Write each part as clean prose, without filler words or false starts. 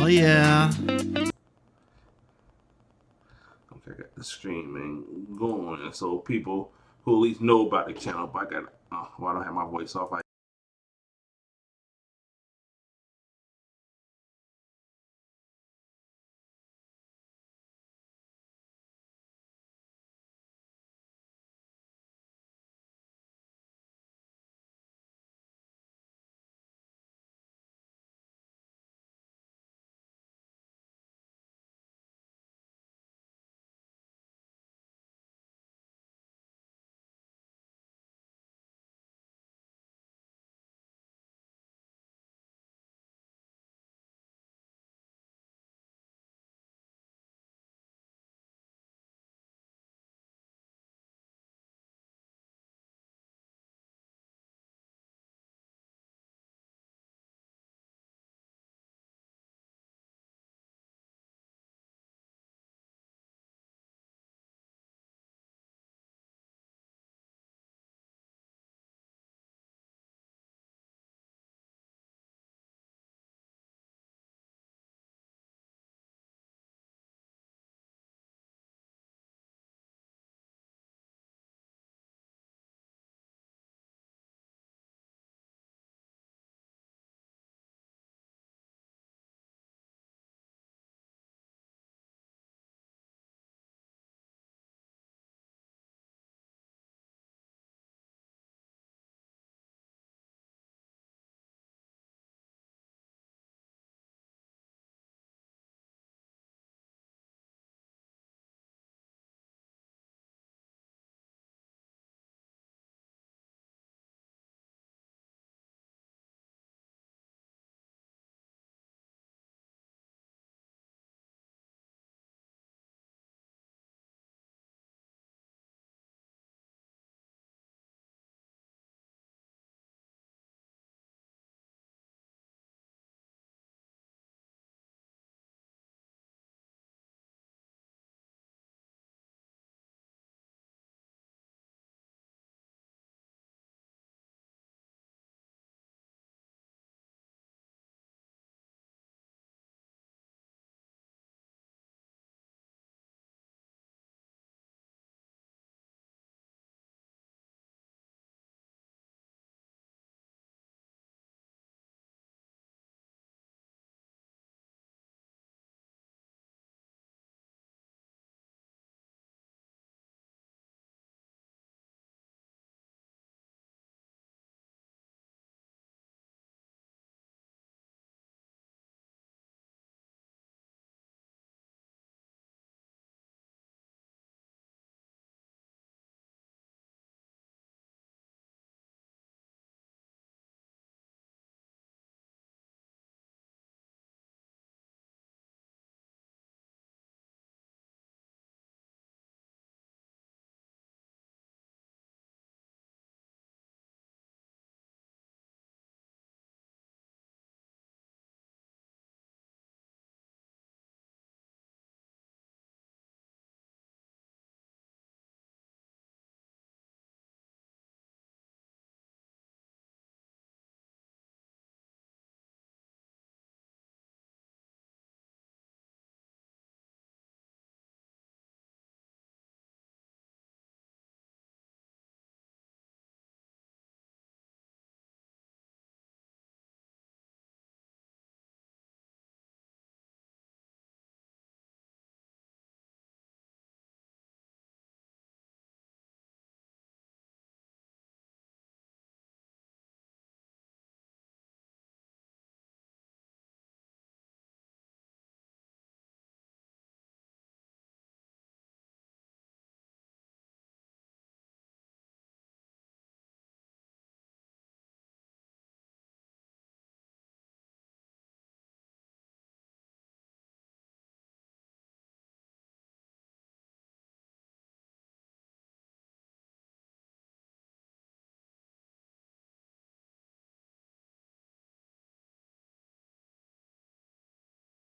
Oh yeah. Okay, I got the streaming going, so people who at least know about the channel. But I got, well, I don't have my voice off.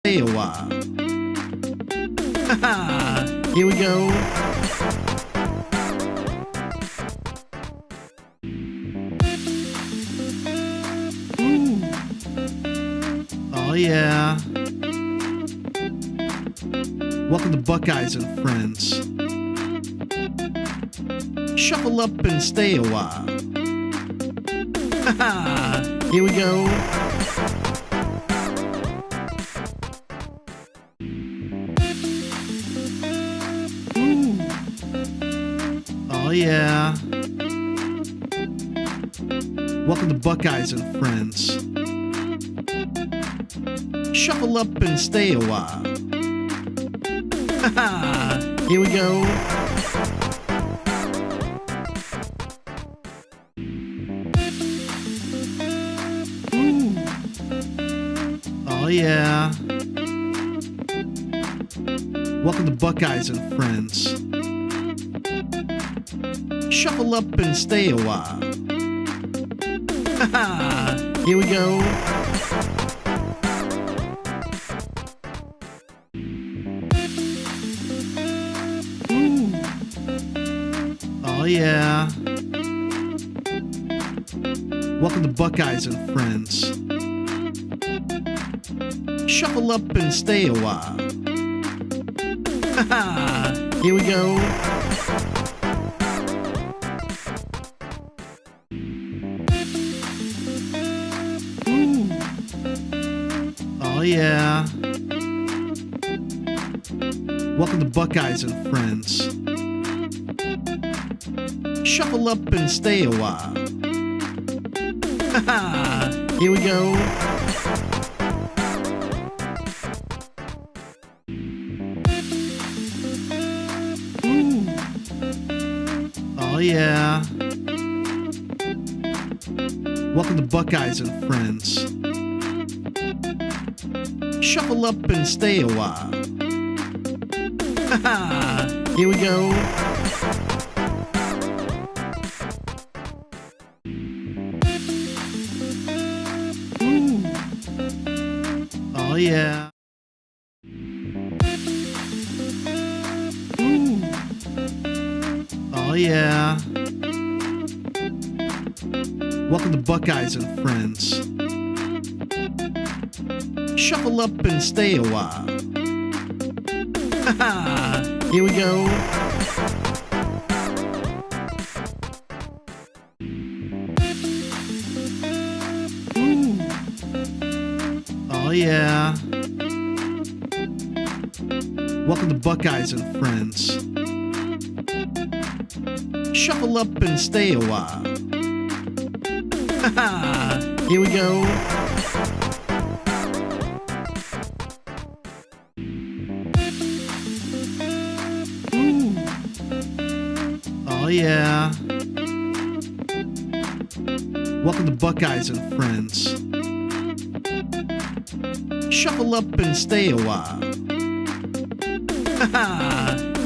Hey, a while. Here we go. Ooh. Oh yeah. Welcome to Buckeyes and Friends. Shuffle up and stay a while. Here we go. Ooh. Oh yeah. Welcome to Buckeyes and Friends. Shuffle up and stay a while. Here we go. Ooh. Oh yeah. Welcome to Buckeyes and Friends. Shuffle up and stay a while. Here we go. Ooh. Oh yeah. Welcome to Buckeyes and Friends. Shuffle up and stay a while. Here we go. Ooh. Oh yeah. Welcome to Buckeyes and Friends. Shuffle up and stay a while. Here we go. Ooh. Oh yeah. Welcome to Buckeyes and Friends. Shuffle up and stay a while. Here we go. Ooh. Oh yeah. Ooh. Oh yeah. Welcome to Buckeyes and Friends. Shuffle up and stay a while. Here we go. Ooh. Oh yeah. Welcome to Buckeyes and Friends. Shuffle up and stay a while. Here we go. Ooh. Oh yeah. Welcome to Buckeyes and Friends. Shuffle up and stay a while.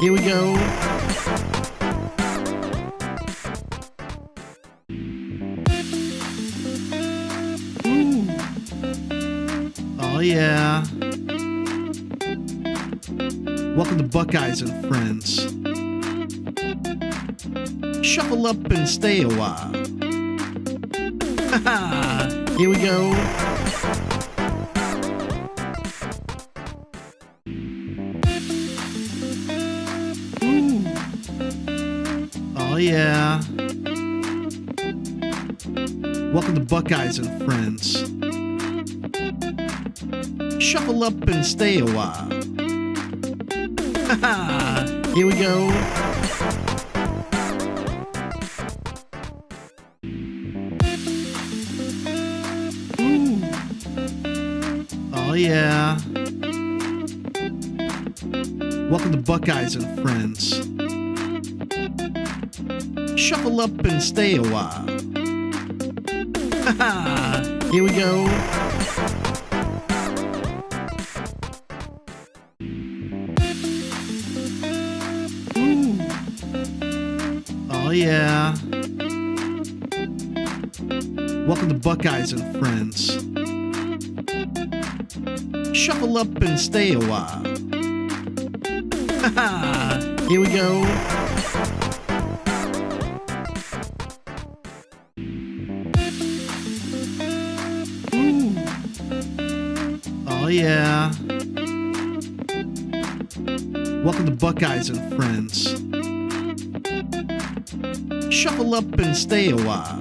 Here we go. Ooh. Oh yeah. Welcome to Buckeyes and Friends. Shuffle up and stay a while. Here we go. Ooh. Oh yeah. Welcome to Buckeyes and Friends. Shuffle up and stay a while. Here we go. Ooh. Oh yeah. Welcome to Buckeyes and Friends. Shuffle up and stay a while. Here we go. Ooh. Oh yeah. Welcome to Buckeyes and Friends. Shuffle up and stay a while. Here we go. Ooh. Oh yeah. Welcome to Buckeyes and Friends. Shuffle up and stay a while.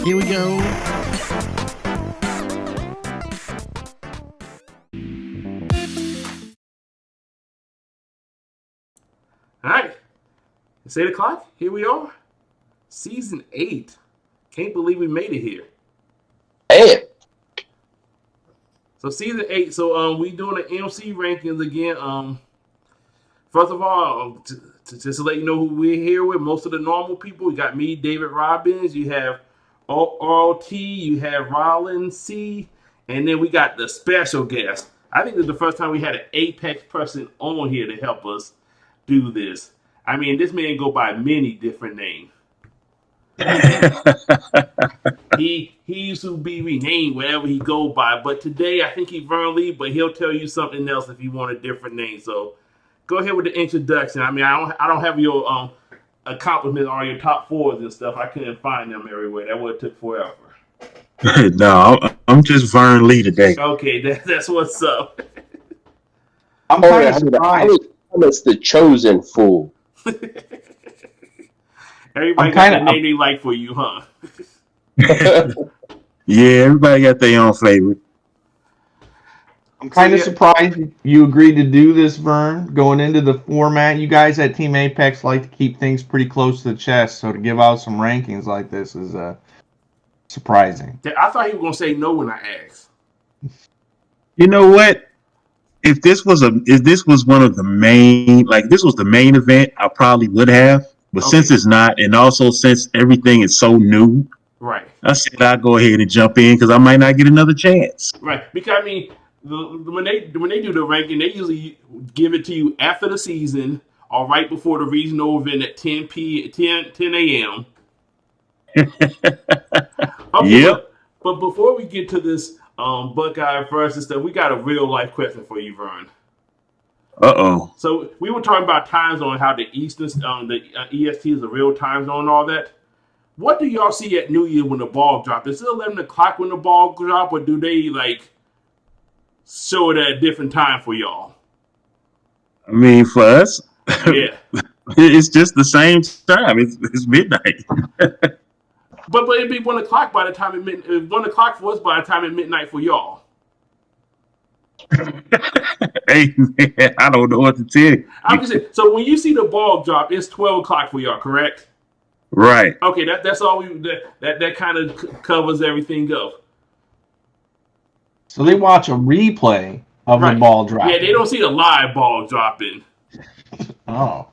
Here we go. All right, it's 8 o'clock. Here we are. Season 8. Can't believe we made it here. Hey. So season 8. So we doing the MC rankings again. First of all, just to let you know who we're here with, most of the normal people. You got me, David Robbins. You have Earl T. You have Roland C. And then we got the special guest. I think this is the first time we had an Apex person on here to help us do this. I mean, this man go by many different names. he used to be renamed whatever he go by, but today I think he's Vern Lee, but he'll tell you something else if you want a different name. So go ahead with the introduction. I mean, I don't have your accomplishments or your top fours and stuff. I couldn't find them everywhere. That would have took forever. No, I'm just Vern Lee today. Okay, that's what's up. I'm kind of surprised. It's the chosen fool. Everybody got the name they like for you, huh? Yeah, everybody got their own favorite. I'm kind of surprised you agreed to do this, Vern. Going into the format, you guys at Team Apex like to keep things pretty close to the chest, so to give out some rankings like this is surprising. I thought he was gonna say no when I asked. You know what? If this was one of the main, like this was the main event, I probably would have. But since it's not, and also since everything is so new, right? I said I'll go ahead and jump in because I might not get another chance. Right, because I memean, when they do the ranking, they usually give it to you after the season or right before the regional event at 10 a.m. Okay, Yep. But before we get to this Buckeye versus stuff, we got a real life question for you, Vern. Uh-oh. So we were talking about time zone, how the Eastern, the EST is a real time zone and all that. What do y'all see at New Year when the ball drops? Is it 11 o'clock when the ball drop, or do they like show it at a different time for y'all? I mean, for us, Yeah, it's just the same time. It's midnight. but it'd be 1 o'clock by the time 1 o'clock for us by the time at midnight for y'all. Hey, man, I don't know what to tell you. I'm just saying. So when you see the ball drop, it's 12 o'clock for y'all, correct? Right. Okay, that's all that kind of covers everything up. So they watch a replay of the ball drop. Yeah, they don't see the live ball dropping. Oh,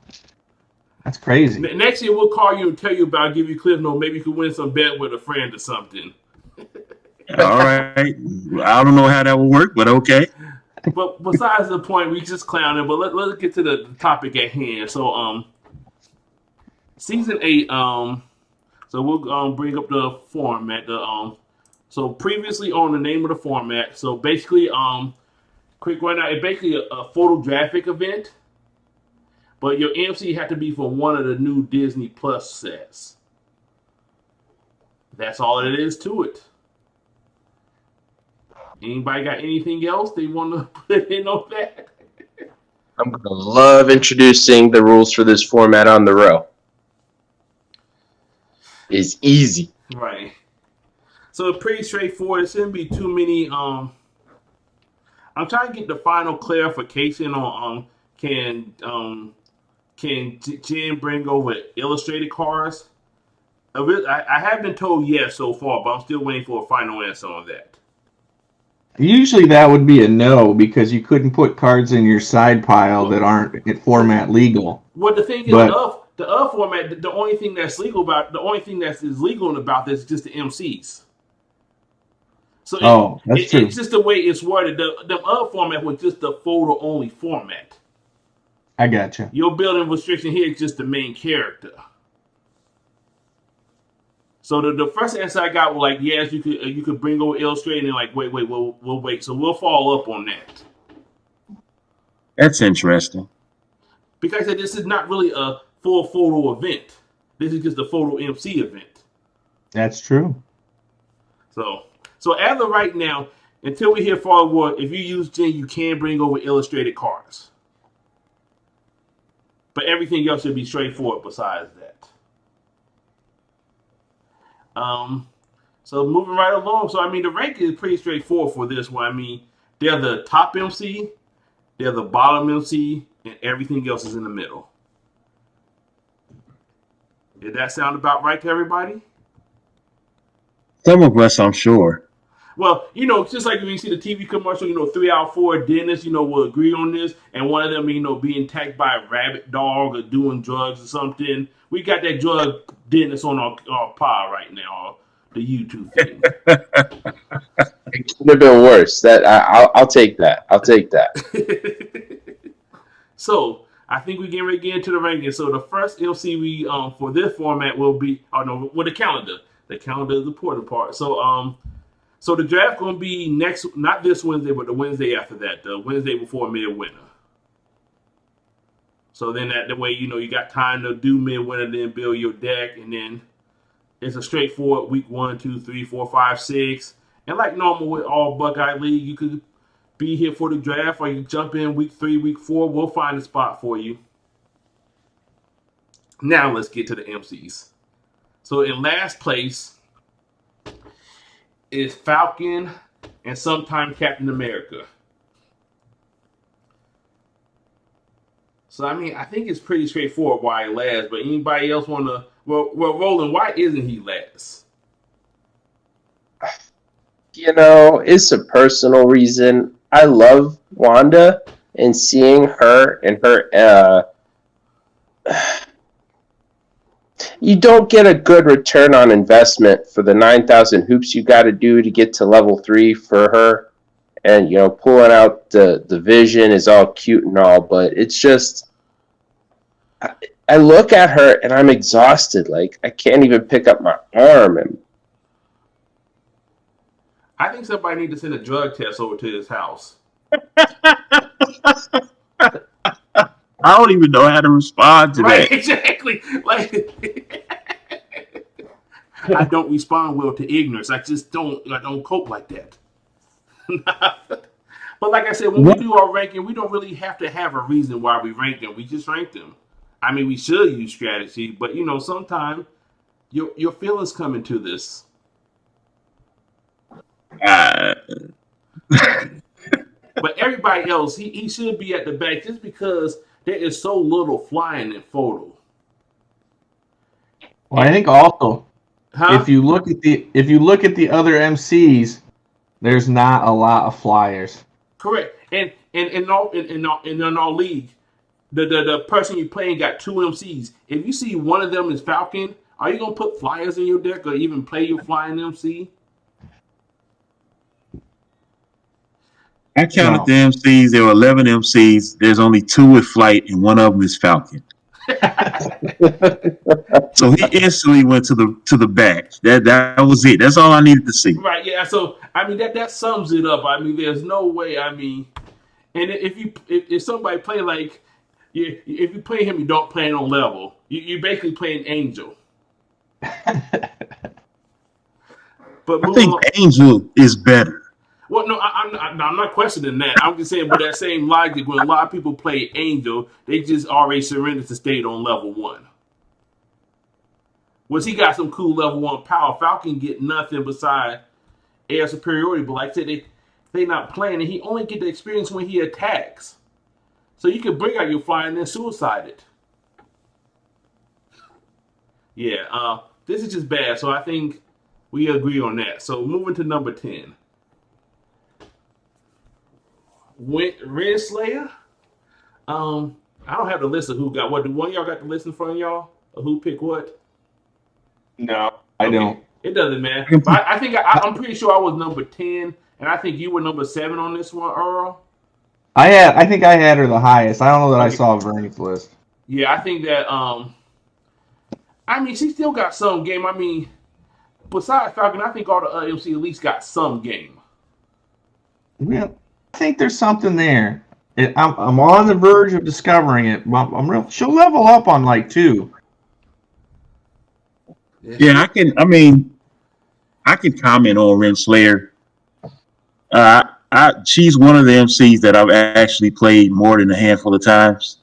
that's crazy. Next year we'll call you and tell you about, give you Cliff Note. Maybe you could win some bet with a friend or something. All right. I don't know how that will work, but okay. But besides the point, we just clowning. But let's get to the topic at hand. So, season 8. So we'll bring up the format. So previously on the name of the format. So basically, quick right now, it's basically a photographic event. But your MC had to be for one of the new Disney Plus sets. That's all it is to it. Anybody got anything else they want to put in on that? I'm going to love introducing the rules for this format on the row. It's easy. Right. So it's pretty straightforward. It shouldn't be too many. I'm trying to get the final clarification on can Jen bring over illustrated cards? I have been told yes so far, but I'm still waiting for a final answer on that. Usually that would be a no because you couldn't put cards in your side pile that aren't in format legal. Well, the thing is, the format, the only thing that's legal about, the only thing that is legal about this is just the MCs. So that's true. It's just the way it's worded. The other format was just the photo only format. I gotcha. Your building restriction here is just the main character. So the first answer I got was like, yes, you could bring over illustrating, and like, wait, we'll wait. So we'll follow up on that. That's interesting. Because this is not really a full photo event. This is just a photo MC event. That's true. So as of right now, until we hear forward, if you use Gen, you can bring over illustrated cards. But everything else should be straightforward besides that. So moving right along. So, I mean, the ranking is pretty straightforward for this one. I mean, they're the top MC, they're the bottom MC, and everything else is in the middle. Did that sound about right to everybody? Some of us, I'm sure. Well, you know, just like when you see the TV commercial, you know, 3 out of 4 dentists, you know, will agree on this, and one of them, you know, being attacked by a rabbit dog or doing drugs or something. We got that drug dentist on our pod right now, the YouTube thing. It could have been worse. I'll take that. I'll take that. So I think we're getting ready to get into the rankings. So the first MC we for this format will be, with the calendar. The calendar is the important part. So the draft going to be not this Wednesday, but the Wednesday after that, the Wednesday before midwinter. So then that way, you know, you got time to do midwinter, then build your deck, and then it's a straightforward week 1, 2, 3, 4, 5, 6. And like normal with all Buckeye League, you could be here for the draft, or you jump in week 3, week 4. We'll find a spot for you. Now let's get to the MCs. So in last place is Falcon and sometime Captain America. So, I mean, I think it's pretty straightforward why he last, but anybody else want to... Well, Roland, why isn't he last? You know, it's a personal reason. I love Wanda, and seeing her and her... you don't get a good return on investment for the 9,000 hoops you got to do to get to level 3 for her. And, you know, pulling out the vision is all cute and all, but it's just... I look at her and I'm exhausted. Like, I can't even pick up my arm. And I think somebody needs to send a drug test over to his house. I don't even know how to respond to Right, that. exactly. Like, I don't respond well to ignorance. I don't cope like that. But like I said, when we do our ranking, we don't really have to have a reason why we rank them. We just rank them. I mean, we should use strategy, but you know, sometimes your feelings come into this. But everybody else, he should be at the back just because there is so little flying in photo. Well, I think also if you look at the other MCs, there's not a lot of flyers. Correct. And in our league, the person you're playing got 2 MCs. If you see one of them is Falcon, are you gonna put flyers in your deck or even play your flying MC? I counted the MCs. There were 11 MCs. There's only 2 with flight, and one of them is Falcon. So he instantly went to the back. That was it. That's all I needed to see. Right. Yeah. So I mean that sums it up. I mean, there's no way. I mean, and if somebody play like, if you play him, you don't play on level. You basically playing Angel. But I think Angel is better. Well, no, I'm not questioning that. I'm just saying, with that same logic, when a lot of people play Angel, they just already surrendered to stay on level 1. Once he got some cool level 1 power, Falcon get nothing beside air superiority. But like I said, they not playing, and he only get the experience when he attacks. So you can bring out your flying and then suicide it. Yeah, this is just bad. So I think we agree on that. So moving to number 10. Renslayer. I don't have the list of who got what. Do one of y'all got the list in front of y'all? Or who picked what? No, I don't. It doesn't matter. But I think I'm pretty sure I was number 10, and I think you were number 7 on this one, Earl. I think I had her the highest. I don't know that I saw Vern's list. Yeah, I think that. I mean, she still got some game. I mean, besides Falcon, I think all the MC at least got some game. Yeah. I think there's something there. I'm on the verge of discovering it. She'll level up on like 2. Yeah, I can comment on Renslayer. She's one of the MCs that I've actually played more than a handful of times,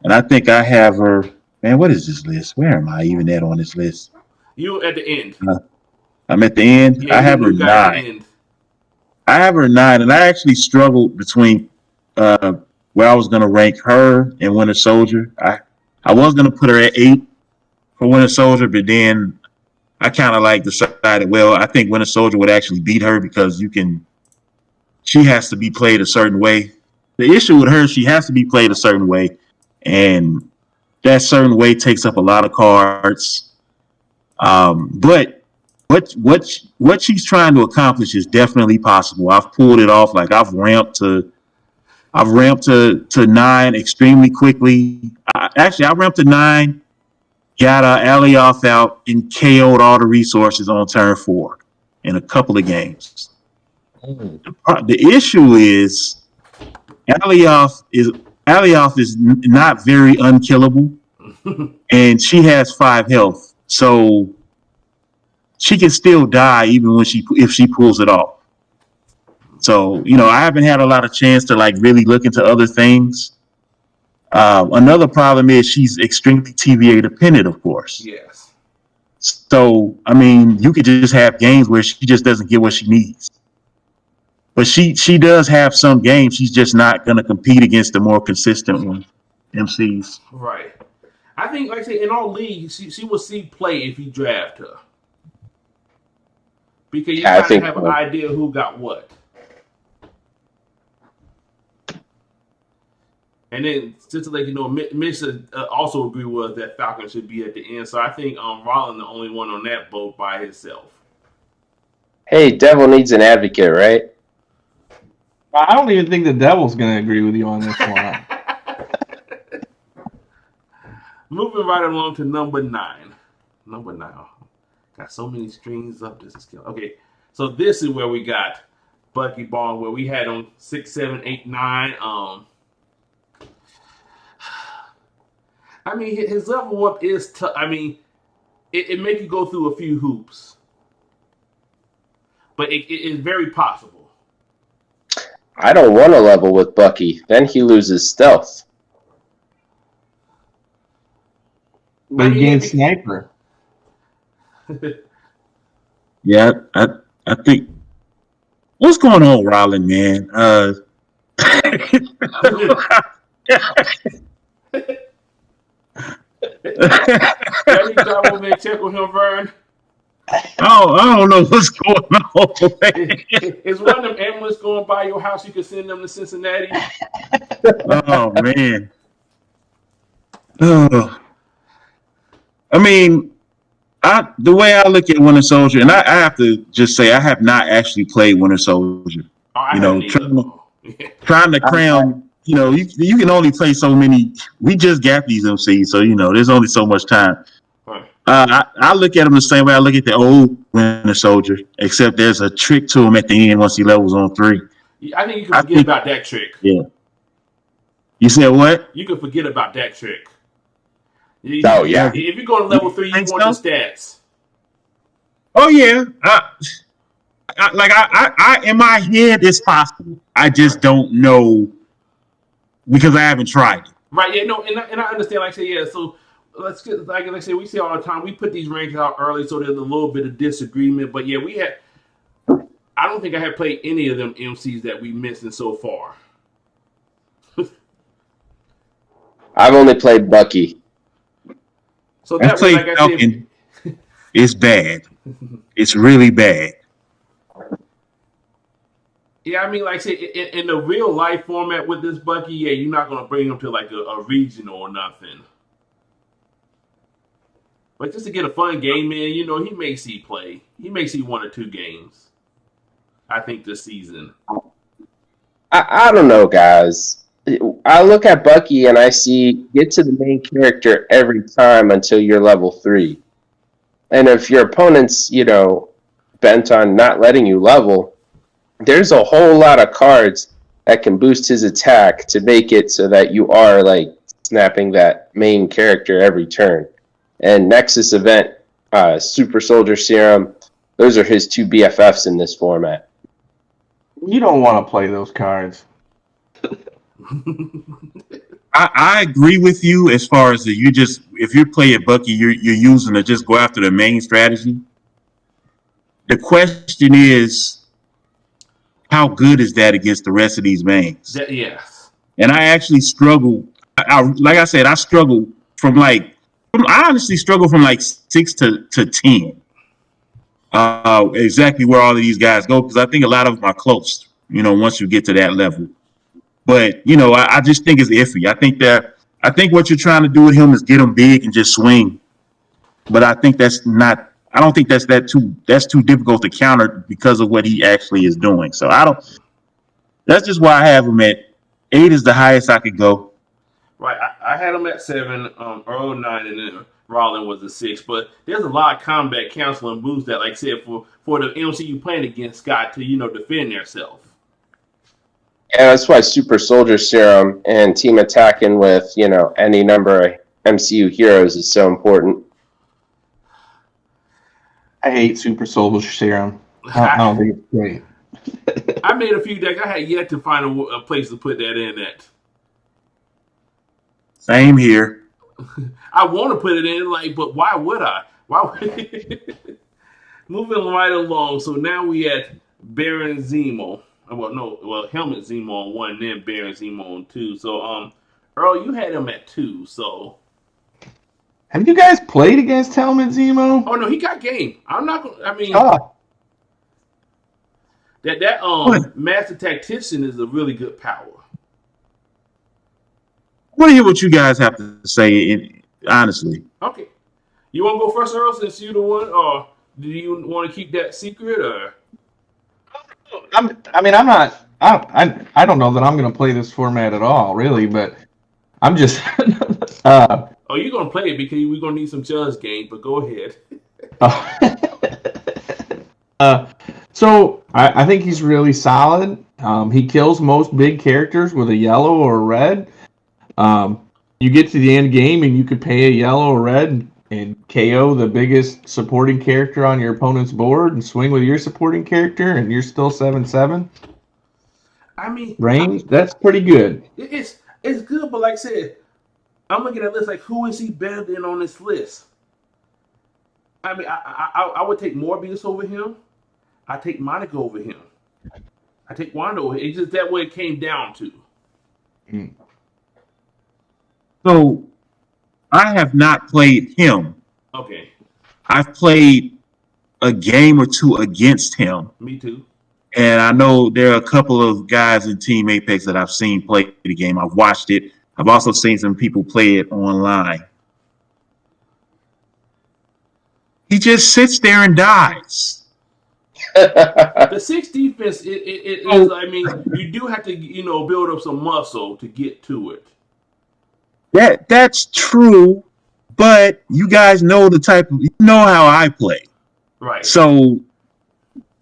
and I think I have her. Man, what is this list? Where am I even at on this list? You at the end. I'm at the end. Yeah, I you have her new guy at the 9. end. I have her 9, and I actually struggled between where I was going to rank her and Winter Soldier. I was going to put her at 8 for Winter Soldier, but then I kind of like decided, well, I think Winter Soldier would actually beat her because she has to be played a certain way. The issue with her, she has to be played a certain way, and that certain way takes up a lot of cards. But what she's trying to accomplish is definitely possible. I've pulled it off. Like I've ramped to 9 extremely quickly. I ramped to 9, got Alioth out, and KO'd all the resources on turn 4 in a couple of games. The issue is Alioth is not very unkillable, and she has 5 health, so she can still die even if she pulls it off. So I haven't had a lot of chance to like really look into other things. Another problem is she's extremely TVA dependent, of course. Yes. So I mean, you could just have games where she just doesn't get what she needs. But she does have some games. She's just not going to compete against the more consistent one, MCs. Right. I think, like I say, in all leagues, she will see play if you draft her. Because you kind of have an idea who got what. And then, just to let you know, Mitch also agree with us that Falcon should be at the end. So I think Roland the only one on that boat by himself. Hey, Devil needs an advocate, right? I don't even think the Devil's going to agree with you on this one. Moving right along to number 9. Number 9. Got so many strings up. This is killing. Okay, so this is where we got Bucky Ball, where we had on 6, 7, 8, 9. I mean, his level up is tough. I mean, it make you go through a few hoops, but it is very possible. I don't want to level with Bucky. Then he loses stealth. But he gains sniper. Yeah, I think. What's going on, Roland, man? Can you drive over and check with him, Vern? Oh, I don't know what's going on. Is one of them ambulances going by your house? You can send them to Cincinnati. Oh man. Oh. I mean, the way I look at Winter Soldier, and I have to just say I have not actually played Winter Soldier. Trying to cram. You can only play so many. We just got these MCs, so there's only so much time. Right. I look at him the same way I look at the old Winter Soldier, except there's a trick to him at the end once he levels on 3. I think you can forget about that trick. Yeah. You said what? You can forget about that trick. Oh yeah. If you go to level 3, you want the stats. Oh yeah. I in my head it's possible. I just don't know because I haven't tried it. Right. Yeah. No. And I understand. Like I say, yeah. So let's get like I say, we say all the time. We put these rankings out early, so there's a little bit of disagreement. But yeah, we had. I don't think I have played any of them MCs that we missing so far. I've only played Bucky. So that way, like I said, it's bad. It's really bad. Yeah, I mean, like I say, in the real life format with this Bucky, yeah, you're not gonna bring him to like a regional or nothing. But just to get a fun game in, he may see play. He may see 1 or 2 games. I think this season. I don't know, guys. I look at Bucky and I see get to the main character every time until you're level 3. And if your opponent's, bent on not letting you level, there's a whole lot of cards that can boost his attack to make it so that you are like snapping that main character every turn. And Nexus Event, Super Soldier Serum, those are his 2 BFFs in this format. You don't want to play those cards. I agree with you as far as if you're playing Bucky, you're using to just go after the main strategy. The question is, how good is that against the rest of these mains? Yes. And I actually struggle. Like I said, I struggle I honestly struggle from like 6 to 10. Exactly where all of these guys go, because I think a lot of them are close. Once you get to that level. But I just think it's iffy. I think what you're trying to do with him is get him big and just swing. But I think that's not. I don't think that's too difficult to counter because of what he actually is doing. So I don't. That's just why I have him at 8 is the highest I could go. Right. I had him at 7, Earl 9, and then Roland was a 6. But there's a lot of combat counsel and boosts that, like I said, for the MCU playing against Scott to defend themselves. Yeah, that's why Super Soldier Serum and team attacking with, any number of MCU heroes is so important. I hate Super Soldier Serum. I don't think it's great. I made a few decks. I had yet to find a place to put that in at. Same here. I want to put it in, but why would I? Moving right along. So now we at Baron Zemo. Helmet Zemo on 1, then Baron Zemo on 2. So, Earl, you had him at 2. So, have you guys played against Helmet Zemo? Oh no, he got game. I'm not gonna. I mean, that Master Tactician is a really good power. I want to hear what you guys have to say. Honestly. Okay, you want to go first, Earl, since you're the one, or do you want to keep that secret, or? I'm not. I don't know that I'm going to play this format at all, really. But I'm just. Oh, you're going to play it because we're going to need some judge game. But go ahead. So I think he's really solid. He kills most big characters with a yellow or a red. You get to the end game and you could pay a yellow or red and KO the biggest supporting character on your opponent's board and swing with your supporting character, and you're still 7/7. I mean, range. That's pretty good. It's good, but like I said, I'm looking at this like, who is he better than on this list? I mean, I would take Morbius over him. I take Monica over him. I take Wanda over him. It's just that way it came down to. So, I have not played him. Okay. I've played a game or two against him. Me too. And I know there are a couple of guys in Team Apex that I've seen play the game. I've watched it. I've also seen some people play it online. He just sits there and dies. The 6 defense, it is. I mean, you do have to, build up some muscle to get to it. That's true, but you guys know how I play. Right. So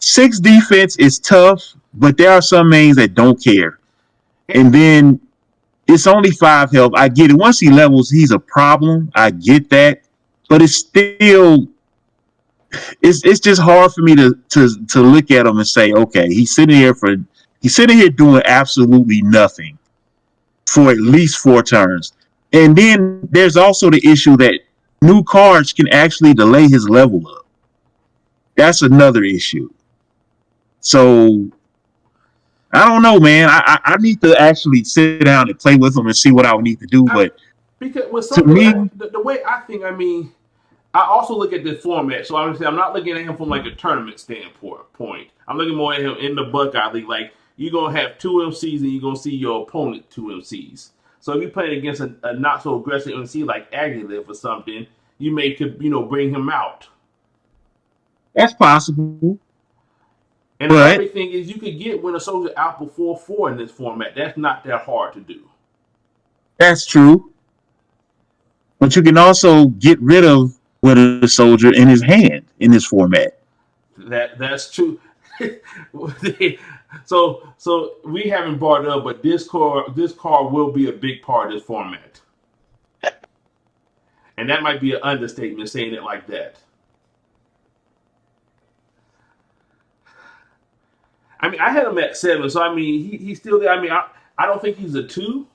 6 defense is tough, but there are some mains that don't care. And then it's only 5 health. I get it. Once he levels, he's a problem. I get that, but it's still. It's just hard for me to look at him and say, okay, he's sitting here doing absolutely nothing for at least 4 turns. And then there's also the issue that new cards can actually delay his level up. That's another issue. So I don't know, man. I need to actually sit down and play with him and see what I would need to do. But because with to me, the way I think, I also look at this format. So obviously, I'm not looking at him from like a tournament standpoint. I'm looking more at him in the Buckeye League. Like, you're going to have 2 MCs and you're going to see your opponent 2 MCs. So if you're playing against a not so aggressive MC like Agiliv or something, you could bring him out. That's possible. And the other thing is, you could get Winter Soldier out before 4 in this format. That's not that hard to do. That's true. But you can also get rid of Winter Soldier in his hand in this format. That's true. So we haven't brought it up, but this card will be a big part of this format. And that might be an understatement saying it like that. I mean, I had him at 7, so I mean, he's still there. I mean, I don't think he's a 2.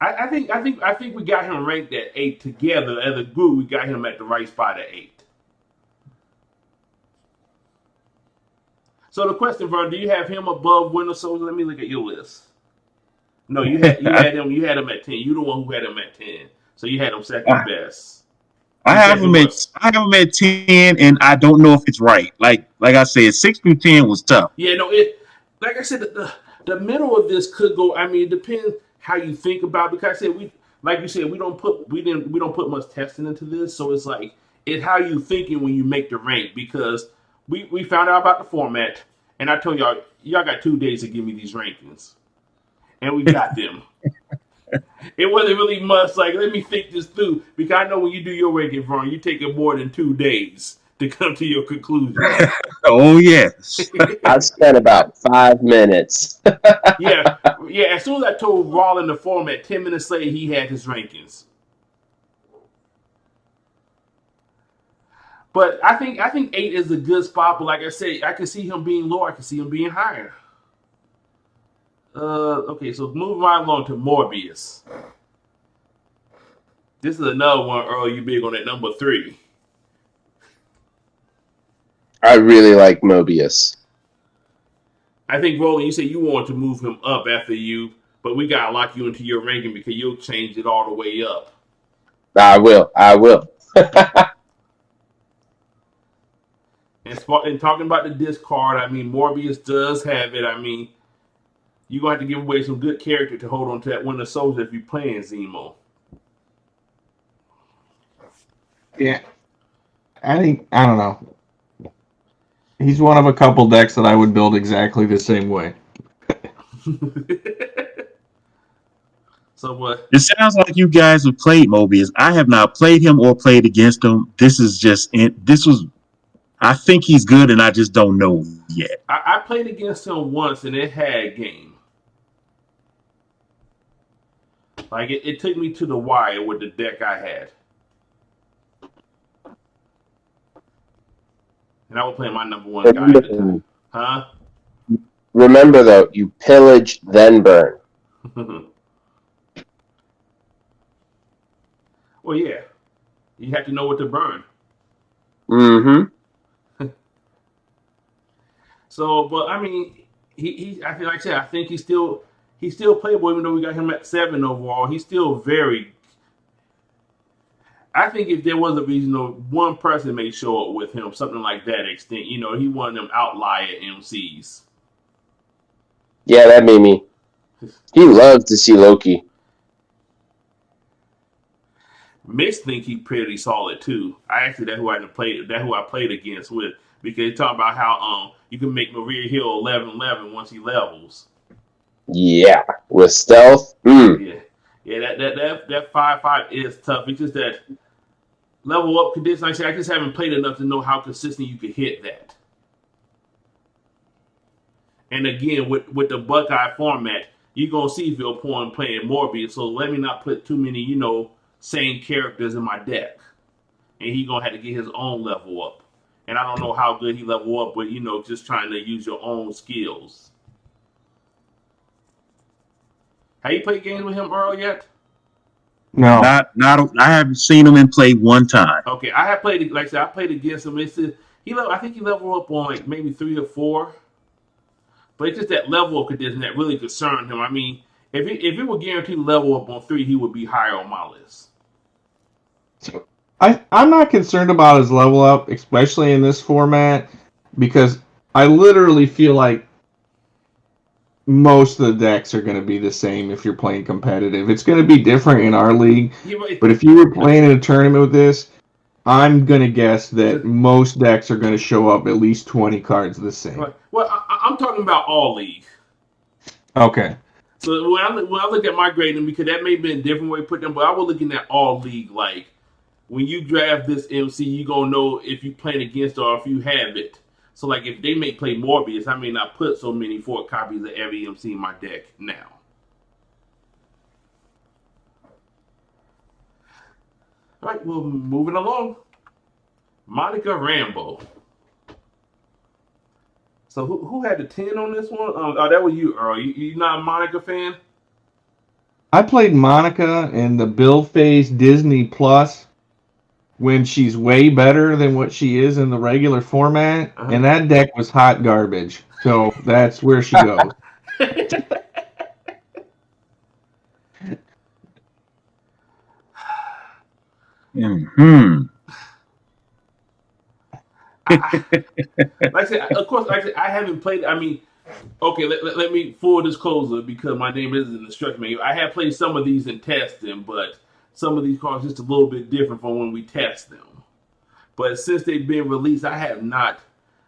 I think we got him ranked at 8 together as a group. We got him at the right spot at 8. So the question, Vern, do you have him above Winter Soldier? Let me look at your list. No, you had him at 10. You the one who had him at 10. So you had him second best. I have him at 10, and I don't know if it's right. Like I said, 6 through 10 was tough. Yeah, no, like I said, the middle of this could go. I mean, it depends how you think about it, because I said like you said, we don't put much testing into this, so it's like it's how you thinking when you make the rank, because we found out about the format, and I told y'all got 2 days to give me these rankings, and we got them. It wasn't really much like, let me think this through, because I know when you do your ranking, Vern, you take it more than 2 days to come to your conclusion. Oh yes. I spent about 5 minutes. yeah. As soon as I told Roland the format, 10 minutes later he had his rankings. But I think 8 is a good spot. But like I said, I can see him being lower. I can see him being higher. Okay, so moving right along to Morbius. This is another one, Earl. You big on that number 3. I really like Mobius. I think, Roland, you said you want to move him up after you, but we got to lock you into your ranking because you'll change it all the way up. I will. And talking about the discard, I mean, Morbius does have it. I mean, you're going to have to give away some good character to hold on to that Winter Soldier if you're playing Zemo. Yeah. I don't know. He's one of a couple decks that I would build exactly the same way. So what? It sounds like you guys have played Mobius. I have not played him or played against him. I think he's good, and I just don't know yet. I played against him once, and it had game. Like, it took me to the wire with the deck I had. And I was playing my number 1 guy at the time. Huh? Remember, though, you pillage, then burn. Well, yeah. You have to know what to burn. Mm-hmm. So, but I mean, I feel like I said, I think he's still playable, even though we got him at 7 overall. He's still very. I think if there was a reason, one person may show up with him, something like that extent. You know, he one of them outlier MCs. Yeah, that made me. He loves to see Loki. Mitch think he pretty solid too. That's who I played against with, because they talk about how you can make Maria Hill 11/11 once he levels. Yeah, with stealth. Yeah. That 5/5 is tough. It's just that level up condition. Like I said, I just haven't played enough to know how consistent you can hit that. And again, with the Buckeye format, you're gonna see if your opponent playing Morbius. So let me not put too many, same characters in my deck, and he gonna have to get his own level up. And I don't know how good he level up, but just trying to use your own skills. Have you played games with him, Earl, yet? No, not. I haven't seen him in play one time. Okay, I have played. Like I said, I played against him. I think he leveled up on like maybe 3 or 4. But it's just that level of condition that really concerned him. I mean, if it were guaranteed level up on 3, he would be higher on my list. I'm not concerned about his level up, especially in this format, because I literally feel like most of the decks are going to be the same if you're playing competitive. It's going to be different in our league, but if you were playing in a tournament with this, I'm going to guess that most decks are going to show up at least 20 cards the same. Well, I'm talking about all league. Okay. So when I look at my grading, because that may be a different way to put them, but I was looking at all league. Like, when you draft this MC, you're going to know if you're playing against or if you have it. So, like, if they may play Morbius, I may not put so many 4 copies of every MC in my deck now. All right, well, moving along. Monica Rambeau. So who had the 10 on this one? Oh, that was you, Earl. You not a Monica fan? I played Monica in the Bill Phase Disney Plus when she's way better than what she is in the regular format, and that deck was hot garbage. So that's where she goes. Hmm. Like I said, of course, like I said, I haven't played. I mean, okay, let me full disclosure because my name isn't instruction manual. I have played some of these in testing, but some of these cards just a little bit different from when we test them. But since they've been released, I have not.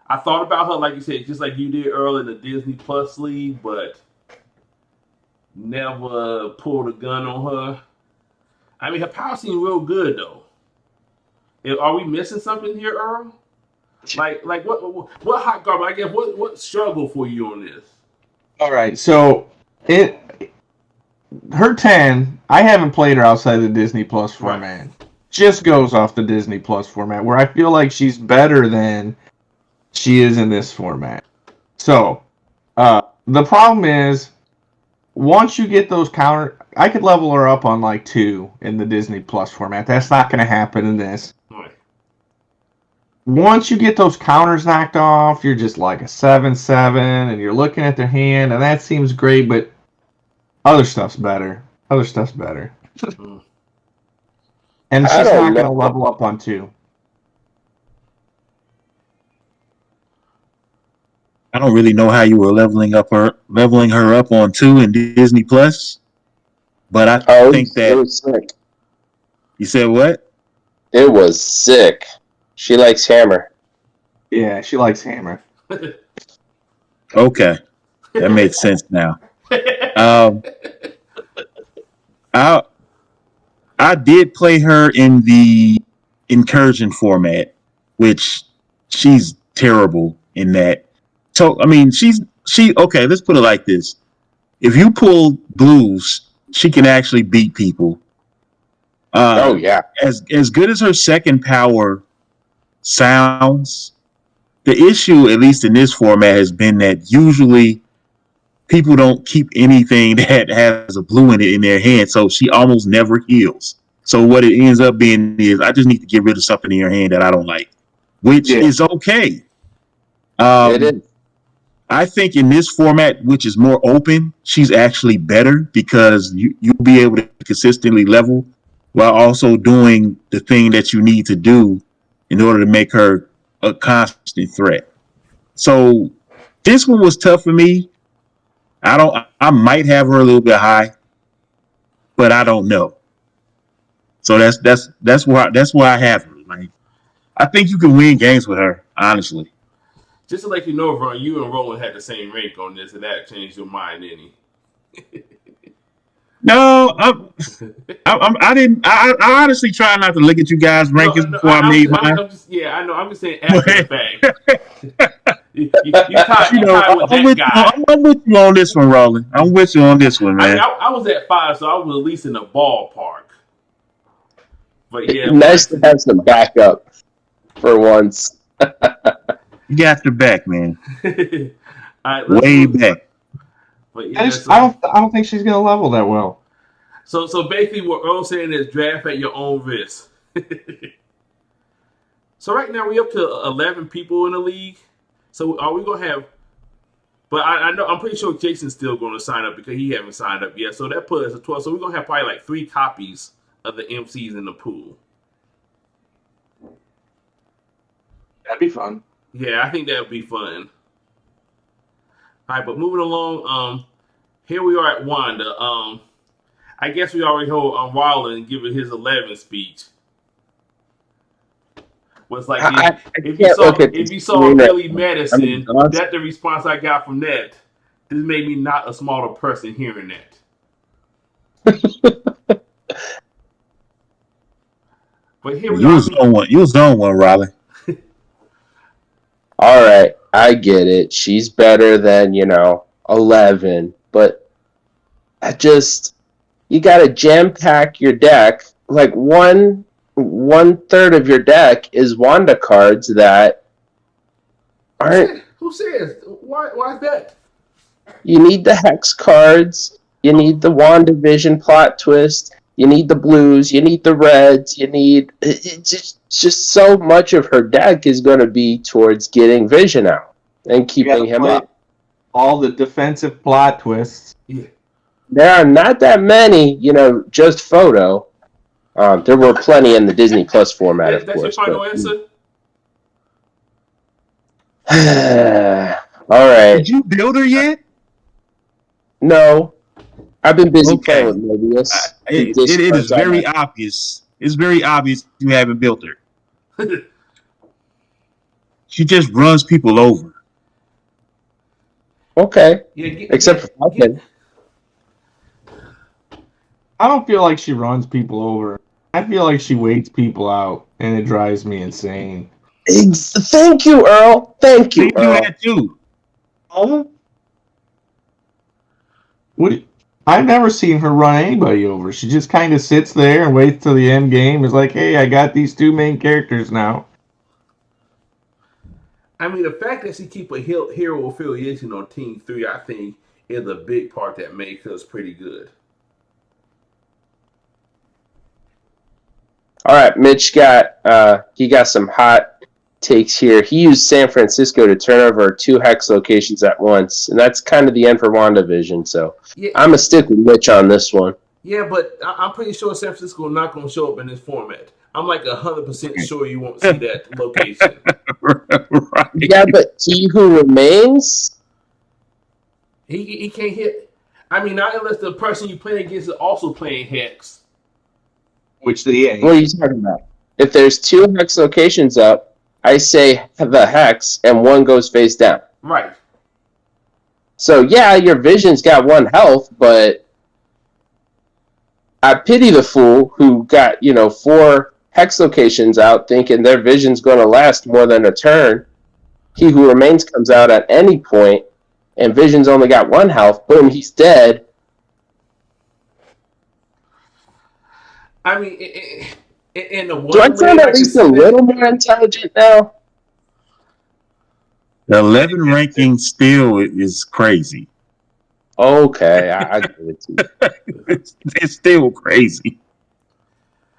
I thought about her, like you said, just like you did, Earl, in the Disney Plus League, but never pulled a gun on her. I mean, her power seems real good, though. Are we missing something here, Earl? Like what hot garbage? I guess what struggle for you on this? All right, so her 10. I haven't played her outside the Disney Plus format. Right. Just goes off the Disney Plus format, where I feel like she's better than she is in this format. So the problem is, once you get those counter, I could level her up on like 2 in the Disney Plus format. That's not going to happen in this. Right. Once you get those counters knocked off, you're just like a 7/7, and you're looking at their hand, and that seems great, but other stuff's better. And she's not going to level up on 2. I don't really know how you were leveling her up on 2 in Disney Plus, but I think that it was sick. You said what? It was sick. She likes Hammer. Yeah, she likes Hammer. Okay, that makes sense now. I did play her in the incursion format, which she's terrible in that. So I mean, she okay. Let's put it like this: if you pull blues, she can actually beat people. Oh yeah. As good as her second power sounds, the issue, at least in this format, has been that usually people don't keep anything that has a blue in it in their hand, so she almost never heals. So what it ends up being is, I just need to get rid of something in your hand that I don't like, which is okay. It is. I think in this format, which is more open, she's actually better because you'll be able to consistently level while also doing the thing that you need to do in order to make her a constant threat. So this one was tough for me. I might have her a little bit high, but I don't know. So that's where I have her. Like, I think you can win games with her, honestly. Just to let you know, Vern, you and Roland had the same rank on this, and that changed your mind, any? No, I didn't. I honestly try not to look at you guys' rankings before I made mine. I know. I'm just saying after the fact. you tied with that guy. I'm with you on this one, Roland. I'm with you on this one, man. I was at 5, so I was at least in the ballpark. But yeah, nice to have some backup for once. You got your back, man. All right, way back. But yeah, I don't think she's gonna level that well. So basically, what Earl's saying is draft at your own risk. So right now we're up to 11 people in the league. So are we gonna have? But I know I'm pretty sure Jason's still going to sign up because he haven't signed up yet. So that puts us at 12. So we're gonna have probably like 3 copies of the MCs in the pool. That'd be fun. Yeah, I think that would be fun. All right, but moving along, here we are at Wanda. I guess we already heard Roland giving his 11 speech. Was like if you saw Billy Medicine, that's the response I got from that. This made me not a smaller person hearing that. But here we are. You was on one, Riley. All right, I get it. She's better than 11, but you got to jam pack your deck. Like one third of your deck is Wanda cards that aren't Who says? Why is that? You need the hex cards. You need the WandaVision plot twist. You need the blues. You need the reds. You need just so much of her deck is going to be towards getting Vision out and keeping him up. All the defensive plot twists. Yeah. There are not that many, just photo. There were plenty in the Disney Plus format, of That's course. your final answer? All right. Did you build her yet? No. I've been busy Okay. playing with Mobius. It is very obvious. It's very obvious you haven't built her. She just runs people over. Okay. Yeah, Except for Falcon. I don't feel like she runs people over. I feel like she waits people out, and it drives me insane. Thank you, Earl. Thank you, You do Earl. that too. I've never seen her run anybody over. She just kind of sits there and waits till the end game. It's like, hey, I got these two main characters now. I mean, the fact that she keep a hero affiliation on Team 3, I think, is a big part that makes us pretty good. All right, Mitch got some hot takes here. He used San Francisco to turn over 2 hex locations at once, and that's kind of the end for WandaVision. So Yeah, I'm a stick with Mitch on this one. yeah, but I'm pretty sure San Francisco is not going to show up in this format. I'm like 100% sure you won't see that location. Right. Yeah, but He Who Remains. He can't hit. I mean, not unless the person you play against is also playing Hex. Which they ain't. What are you talking about? If there's 2 hex locations up, I say the hex, and one goes face down. Right. So yeah, your Vision's got 1 health, but I pity the fool who got 4 hex locations out, thinking their Vision's going to last more than a turn. He Who Remains comes out at any point, and Vision's only got 1 health. Boom, he's dead. I mean, in the one Do I way sound I at can least see a that- little more intelligent now? The 11 ranking still is crazy. Okay, I give it to you. It's still crazy.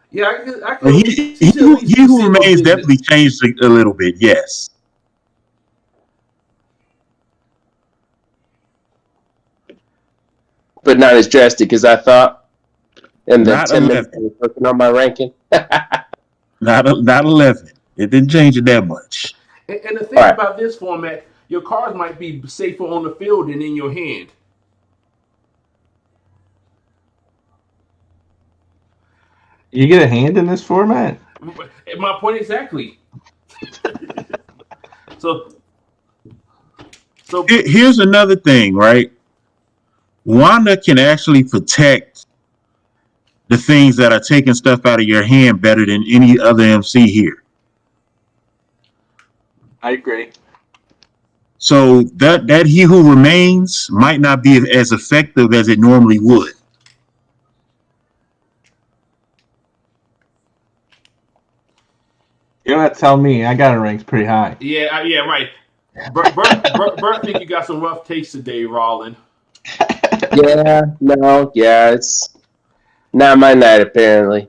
Yeah, I But could. he who remains definitely changed a little bit. Yes. But not as drastic as I thought. In the Not 10 minutes 11. I was working on my ranking. Not 11. It didn't change it that much. And the thing All right. about this format, your cards might be safer on the field than in your hand. You get a hand in this format? My point exactly. So Here's another thing, right? Wanda can actually protect the things that are taking stuff out of your hand better than any other MC here. I agree. So that He Who Remains might not be as effective as it normally would. You don't have to tell me. I got it ranked pretty high. yeah, right. Bert think you got some rough takes today, Roland. It's not my night apparently.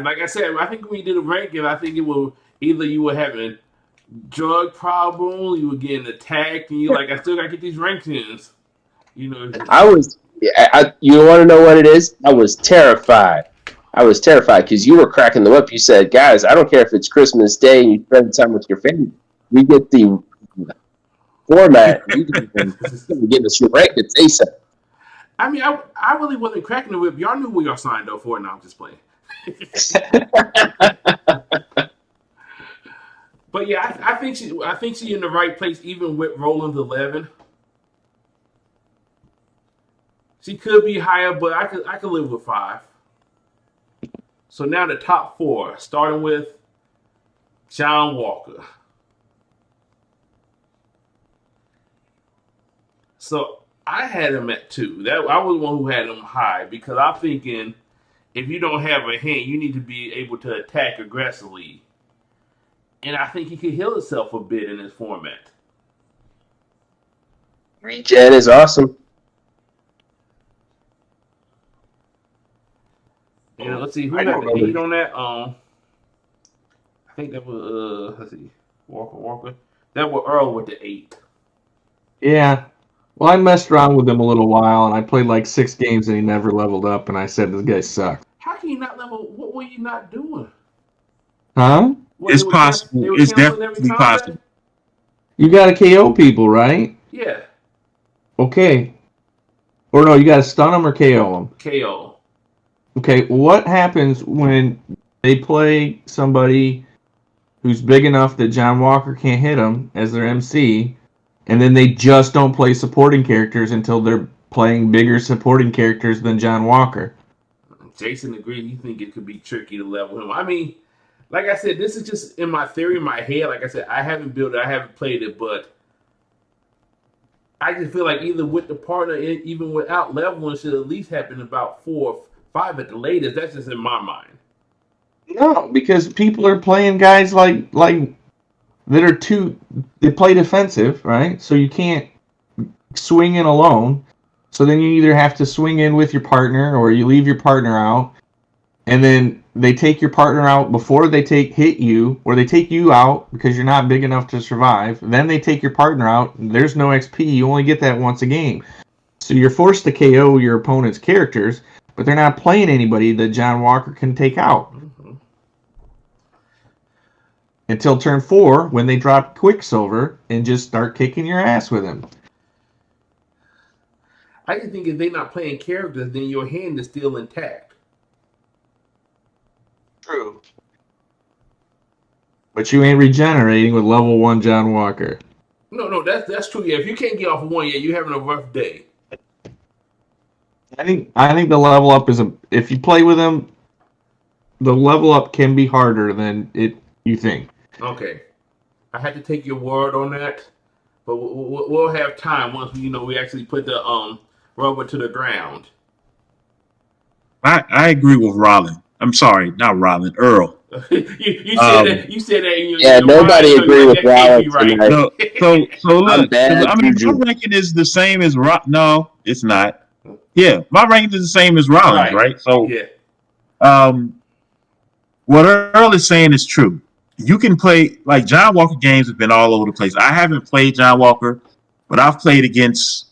Like I said, I think when you did a ranking, I think it will either you were having drug problems, you were getting attacked, and you like, I still gotta get these rankings. You know, I was. You want to know what it is? I was terrified. Because you were cracking the whip. You said, guys, I don't care if it's Christmas Day and you spend time with your family. We get the format. You can get us your rankings ASAP. I mean, I really wasn't cracking the whip. Y'all knew where y'all signed up for, and I'm just playing. But yeah, I think she's in the right place, even with Roland's 11. She could be higher, but I could live with 5. So now the top 4, starting with John Walker. So I had him at 2. I was the one who had him high because I'm thinking if you don't have a hand, you need to be able to attack aggressively. And I think he could heal himself a bit in this format. Regen is awesome. Yeah, let's see who I got don't the know. 8 on that. I think that was let's see, Walker. That was Earl with the 8. Yeah. Well, I messed around with him a little while, and I played like 6 games, and he never leveled up, and I said, this guy sucks. How can you not level? What were you not doing? Huh? What, It's possible. they were It's canceling every definitely combat? possible. You got to KO people, right? Yeah, Okay. Or no, you got to stun them or KO them. KO. Okay, what happens when they play somebody who's big enough that John Walker can't hit them as their MC, and then they just don't play supporting characters until they're playing bigger supporting characters than John Walker? Jason agreed. You think it could be tricky to level him? I mean, like I said, this is just in my theory, in my head. Like I said, I haven't built it, I haven't played it, but I just feel like either with the partner, even without leveling, should at least happen about 4 or 5 at the latest. That's just in my mind. No, because people are playing guys like that are too. They play defensive, right? So you can't swing in alone. So then you either have to swing in with your partner, or you leave your partner out, and then they take your partner out before they hit you, or they take you out because you're not big enough to survive. Then they take your partner out. There's no XP. You only get that once a game. So you're forced to KO your opponent's characters, but they're not playing anybody that John Walker can take out. Until turn 4, when they drop Quicksilver and just start kicking your ass with him. I just think if they're not playing characters, then your hand is still intact. True. But you ain't regenerating with level 1 John Walker. No, that's true. Yeah, if you can't get off of 1 yet, you're having a rough day. I think the level up is if you play with him, the level up can be harder than you think. Okay, I had to take your word on that, but we'll have time once we actually put the rubber to the ground. I agree with Roland. I'm sorry, not Roland. Earl. you said that. You said that in your Yeah, in your nobody mind, so agree you're with like, that can't be Roland right. tonight. So look. bad, I mean, Juju. my ranking is the same as No, it's not. Yeah, my ranking is the same as Rollins, right? So, Yeah. What Earl is saying is true. You can play like John Walker games have been all over the place. I haven't played John Walker, but I've played against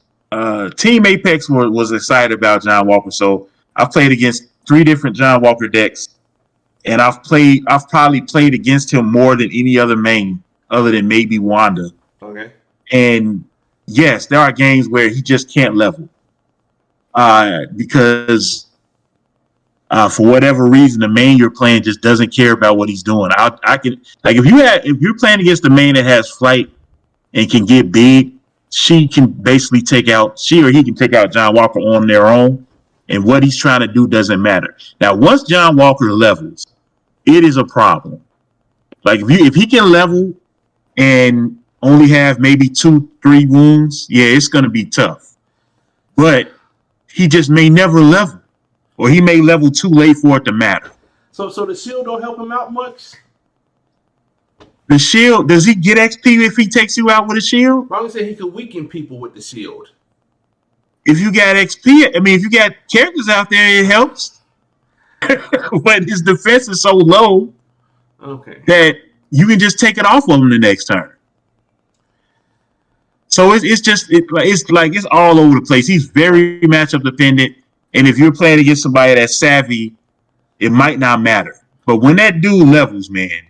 Team Apex was excited about John Walker, so I've played against 3 different John Walker decks, and I've probably played against him more than any other main, other than maybe Wanda. Okay. And yes, there are games where he just can't level because. For whatever reason, the main you're playing just doesn't care about what he's doing. I can like if you're playing against the main that has flight and can get big, she or he can take out John Walker on their own, and what he's trying to do doesn't matter. Now, once John Walker levels, it is a problem. Like if he can level and only have maybe 2-3 wounds, yeah, it's gonna be tough. But he just may never level. Or he may level too late for it to matter. So the shield don't help him out much? The shield, does he get XP if he takes you out with a shield? I would say he could weaken people with the shield. If you got XP, I mean, if you got characters out there, it helps. But his defense is so low that you can just take it off of him the next turn. So it's all over the place. He's very matchup dependent. And if you're playing against somebody that's savvy, it might not matter. But when that dude levels, man,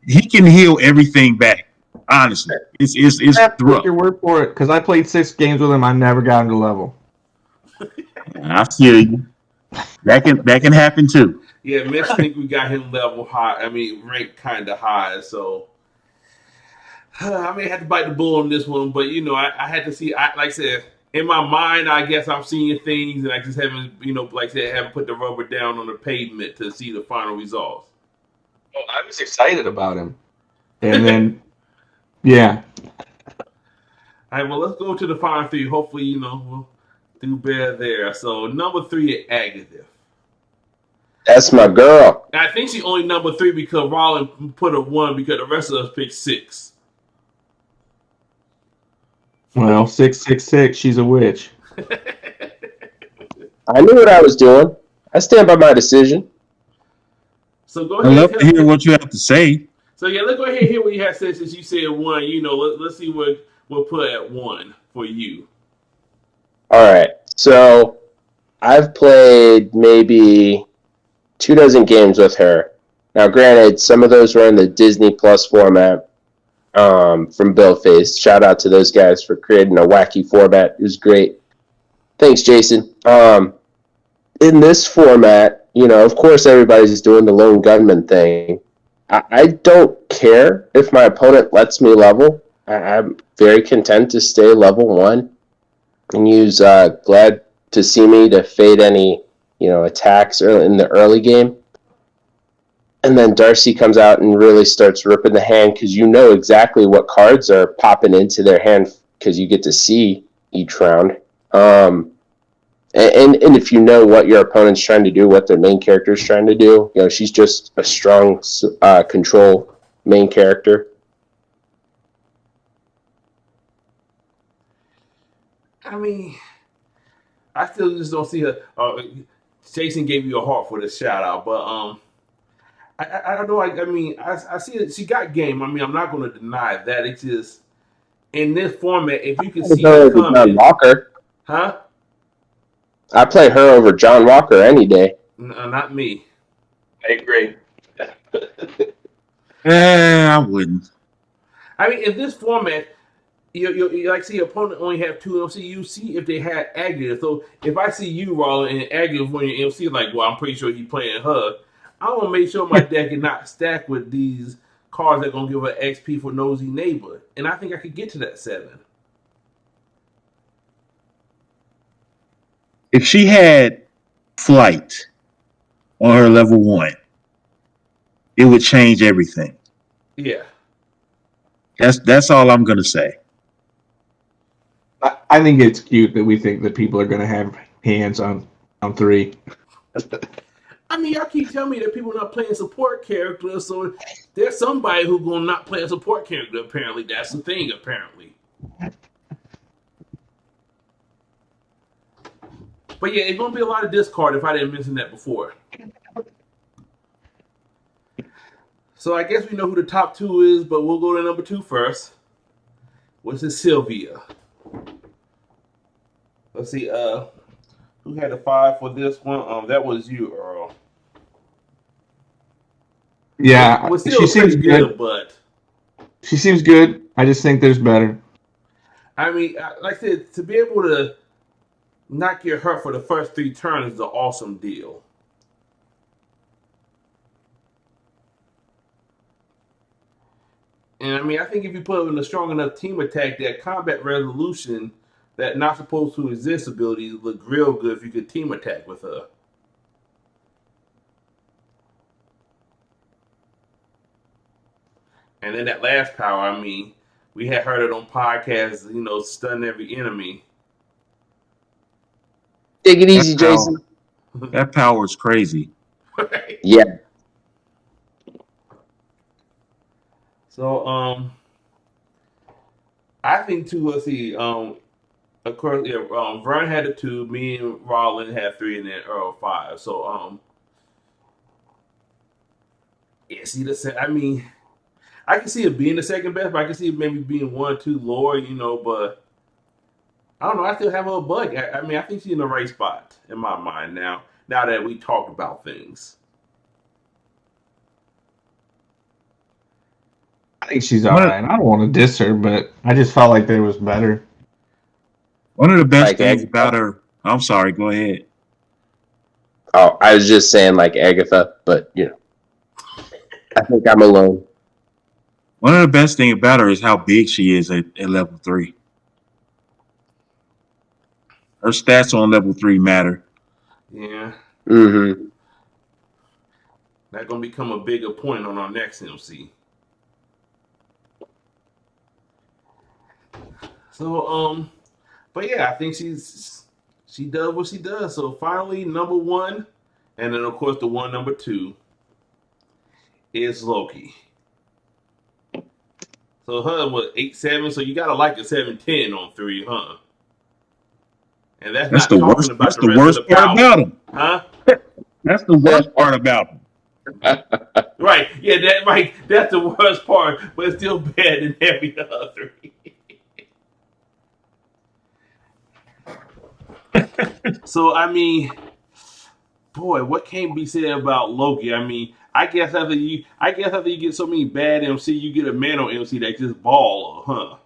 he can heal everything back. Honestly, it's I have to rough. take your word for it, because I played 6 games with him. I never got him to level. I feel you. That can happen too. Yeah, Mitch think we got him level high. I mean, ranked kind of high. So I may have to bite the bull on this one, but I had to see. Like I said. In my mind, I guess I'm seeing things, and I just haven't, like I said, haven't put the rubber down on the pavement to see the final results. Oh, I was excited about him. And then, yeah. All right, well, let's go to the final 3. Hopefully, we'll do better there. So, number 3 at Agatha. That's my girl. And I think she only number 3 because Roland put a 1 because the rest of us picked 6. Well, 666. She's a witch. I knew what I was doing. I stand by my decision. So go I ahead. love to hear what you have to say. So yeah, let's go ahead and hear what you have said since you said one. Let's see what we'll put at one for you. All right. So I've played maybe 24 games with her. Now, granted, some of those were in the Disney Plus format from Billface. Shout out to those guys for creating a wacky format. It was great. Thanks, Jason. In this format, of course, everybody's doing the lone gunman thing. I don't care if my opponent lets me level. I'm very content to stay level 1 and use Glad to See Me to fade any, attacks in the early game. And then Darcy comes out and really starts ripping the hand because you know exactly what cards are popping into their hand because you get to see each round. And if you know what your opponent's trying to do, what their main character is trying to do, she's just a strong control main character. I mean, I still just don't see her. Jason gave you a heart for the shout out, but I don't know. I see it. She got game. I mean, I'm not going to deny that. It's just in this format, if you can see it John coming, Walker. huh? I play her over John Walker any day. Not me. I agree. I wouldn't. I mean, in this format, you like see your opponent only have 2 MC. You see if they had Aguilar. So if I see you, Roland, and Aguilar when your MC, like, well, I'm pretty sure he's playing her. I want to make sure my deck is not stacked with these cards that are going to give her XP for Nosy Neighbor. And I think I could get to that 7. If she had flight on her level 1, it would change everything. Yeah. That's all I'm gonna say. I think it's cute that we think that people are going to have hands on 3. I mean, y'all keep telling me that people are not playing support characters, so there's somebody who's going to not play a support character, apparently. That's the thing, apparently. But yeah, it's going to be a lot of discard if I didn't mention that before. So I guess we know who the top 2 is, but we'll go to number 2 first. Which is Sylvia. Let's see, who had a 5 for this one? That was you, Earl. Yeah, Well, still she seems good, but she seems good. I just think there's better. I mean, like I said, to be able to not get hurt for the first 3 turns is an awesome deal. And I mean, I think if you put in a strong enough team attack, that combat resolution, that not supposed to exist ability, look real good if you could team attack with her. And then that last power, I mean, we had heard it on podcasts, stun every enemy. Take it easy, Jason. That power is crazy. Right. Yeah. So, I think too. Let's see. Of course, yeah. Vern had a 2. Me and Roland had 3, and then Earl 5. So, yeah. See, I mean, I can see it being the second best, but I can see it maybe being 1 or 2 lower. But I don't know. I still have a bug. I mean, I think she's in the right spot in my mind now. Now that we talked about things. I think she's all right. I don't want to diss her, but I just felt like there was better. One of the best things about her. I'm sorry. Go ahead. Oh, I was just saying like Agatha, but I think I'm alone. One of the best things about her is how big she is at level 3. Her stats on level 3 matter. Yeah. Mm-hmm. That's gonna become a bigger point on our next MC. So, but yeah, I think she does what she does. So finally, number 1, and then of course the one number 2 is Loki. So So her was 8-7. So you gotta like a 7-10 on 3, huh? And that's That's not the talking worst. about That's the the rest of the worst part power, about him. huh? That's the worst part about him. Right? Yeah, that right. That's the worst part, but it's still better than every other. So I mean, boy, what can be said about Loki? I mean, I guess after you get so many bad MC, you get a man on MC that just ball, huh?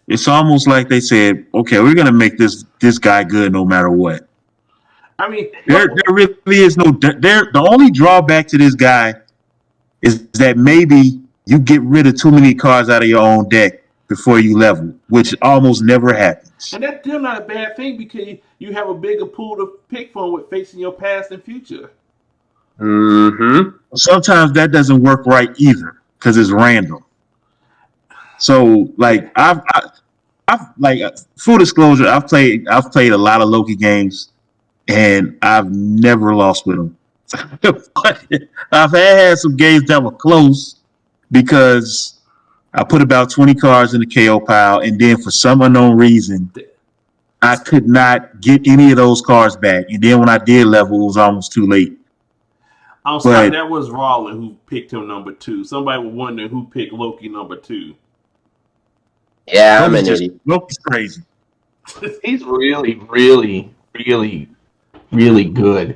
It's almost like they said, "Okay, we're gonna make this guy good no matter what." I mean, There really is no. There, the only drawback to this guy is that maybe you get rid of too many cards out of your own deck before you level, which almost never happens. and that's still not a bad thing because you have a bigger pool to pick from with facing your past and future. Mm-hmm. Sometimes that doesn't work right either because it's random. So, like, I've like full disclosure, I've played a lot of Loki games, and I've never lost with him. I've had some games that were close because I put about 20 cards in the KO pile, and then for some unknown reason, I could not get any of those cards back. And then when I did level, it was almost too late. Scott, that was Roland who picked him number 2. Somebody was wondering who picked Loki number 2. Yeah, I'm an idiot. Loki's crazy. He's really, really, really, really good.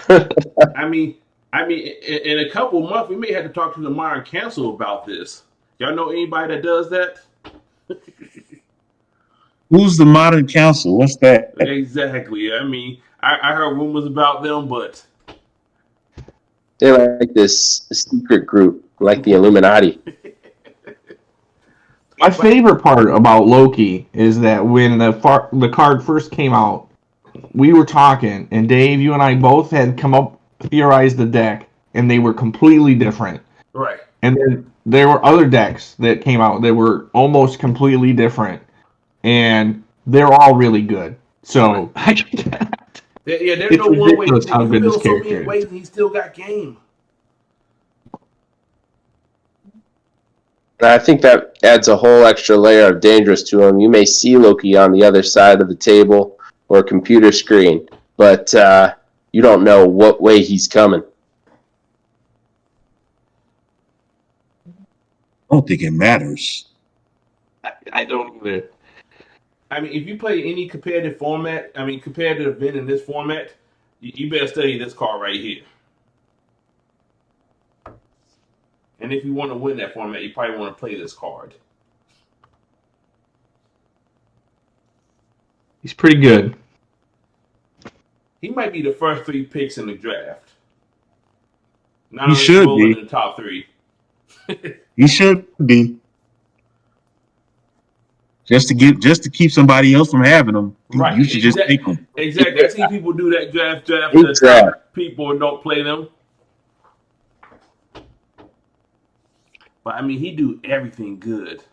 I mean, in a couple of months, we may have to talk to the Modern Council about this. Y'all know anybody that does that? Who's the Modern Council? What's that? Exactly. I mean, I heard rumors about them, but They're like this secret group, like the Illuminati. My favorite part about Loki is that when the card first came out, we were talking, and Dave, you and I both had come up, theorized the deck, and they were completely different. right. And then there were other decks that came out that were almost completely different, and they're all really good. So, Yeah, there's It's no one way. ridiculous They how can good build this so many character is. ways, and he still got game. And I think that adds a whole extra layer of dangerous to him. You may see Loki on the other side of the table or computer screen, but you don't know what way he's coming. I don't think it matters. I don't either. I mean, if you play any competitive format, competitive event in this format, you better study this card right here. And if you want to win that format, you probably want to play this card. He's pretty good. He might be the first 3 picks in the draft. Not He only should Roland be. in the top 3. He should be. Just to keep somebody else from having them, Right. you should just take them. Exactly. I see people do that draft Big the draft. top people and don't play them. But I mean, he do everything good.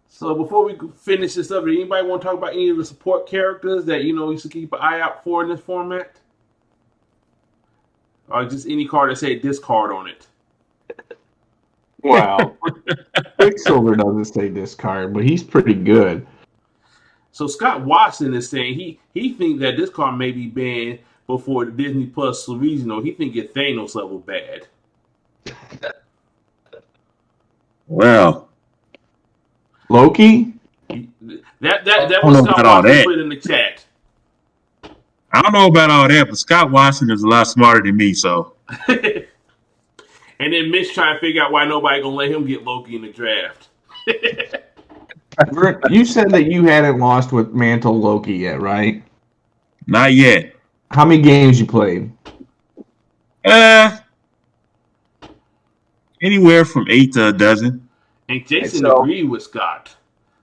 So before we finish this up, anybody want to talk about any of the support characters that you should keep an eye out for in this format? Or just any card that say discard on it? Wow. Quicksilver doesn't say discard, but he's pretty good. So Scott Watson is saying he think that this card may be banned before the Disney Plus regional. He think it's Thanos level bad. Well, Loki? That I was don't know Scott about all Watson that. put in the chat. I don't know about all that, but Scott Watson is a lot smarter than me, so. And then Mitch trying to figure out why nobody gonna let him get Loki in the draft. You said that you hadn't lost with Mantle Loki yet, right? Not yet. How many games you played? Anywhere from 8 to a dozen. And Jason So- agreed with Scott.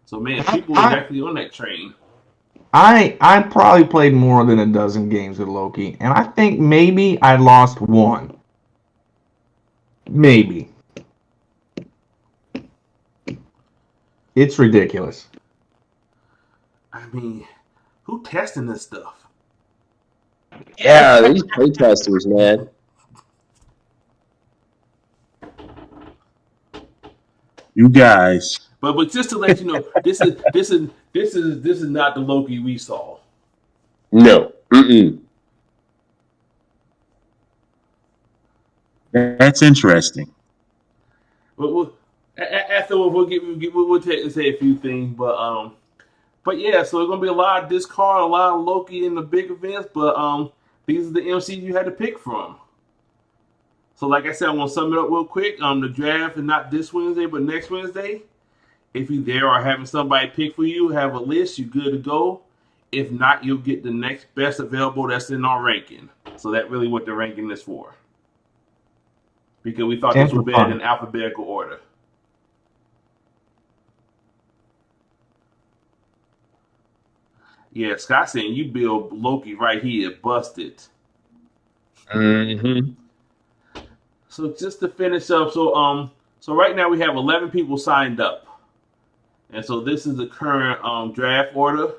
So man, people are actually on that train. I probably played more than a dozen games with Loki, and I think maybe I lost one. Maybe. It's ridiculous. I mean, who testing this stuff? Yeah, these playtesters, man. You guys. But just to let you know, this is not the Loki we saw. No. Mm-mm. That's interesting. But after we'll say a few things, but yeah, so it's gonna be a lot of discard, a lot of Loki in the big events, but these are the MCs you had to pick from. So like I said, I'm gonna sum it up real quick. The draft is not this Wednesday, but next Wednesday. If you're there or having somebody pick for you, have a list, you're good to go. If not, you'll get the next best available that's in our ranking. So that's really what the ranking is for. Because we thought this would be in alphabetical order. Yeah, Scott saying you build Loki right here, busted. Mm-hmm. So just to finish up, so right now we have 11 people signed up. And so this is the current draft order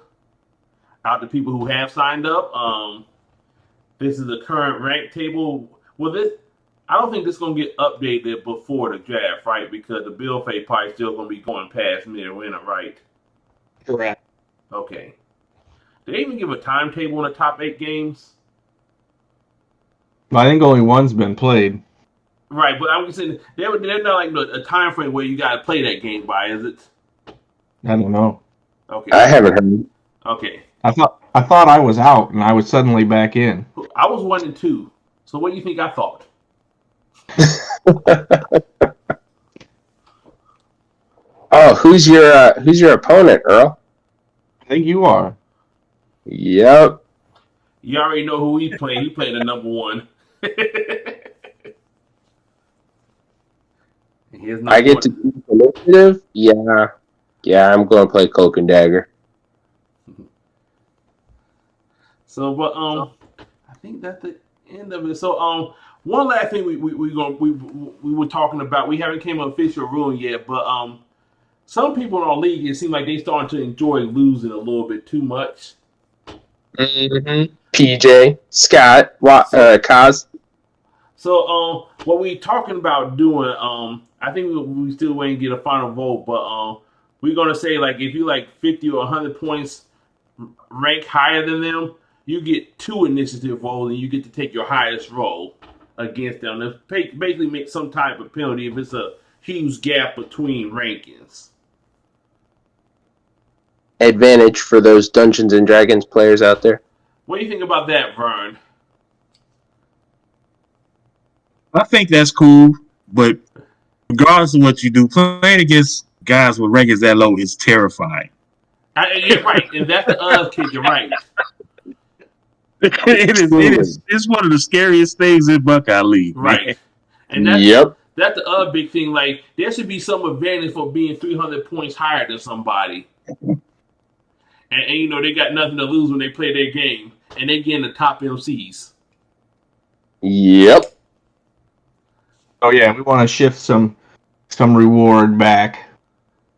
out to people who have signed up. This is the current rank table. Well, I don't think this is going to get updated before the draft, right? Because the bill pay probably still going to be going past mid-winter, right? Correct. Okay. Did they even give a timetable on the top 8 games? I think only one's been played. Right, but I'm just saying they're not like a time frame where you got to play that game by, is it? I don't know. Okay. I haven't heard. Okay. I thought I was out and I was suddenly back in. I was 1 and 2. So what do you think I thought? Oh, who's your opponent, Earl? I think you are. Yep. You already know who he playing. He playing the number 1. I get to keep initiative? Yeah. Yeah, I'm going to play Cloak and Dagger. So, but I think that's the end of it. So, one last thing we were talking about. We haven't came up official ruling yet, but some people in our league, it seems like they starting to enjoy losing a little bit too much. Mm-hmm. PJ, Scott, Kaz. So, what we talking about doing? I think we still waiting to get a final vote, but we're gonna say like if you like 50 or 100 points rank higher than them, you get 2 initiative rolls and you get to take your highest roll against them. They basically make some type of penalty if it's a huge gap between rankings. Advantage for those Dungeons and Dragons players out there. What do you think about that, Vern? I think that's cool, but regardless of what you do, playing against guys with rankings that low is terrifying. You're right, and that's the other kid. You're right. It's one of the scariest things in Buckeye League. Right. Man. And that's the other big thing. Like, there should be some advantage for being 300 points higher than somebody. And you know, they got nothing to lose when they play their game. And they get in the top MCs. Yep. Oh yeah, we want to shift some reward back.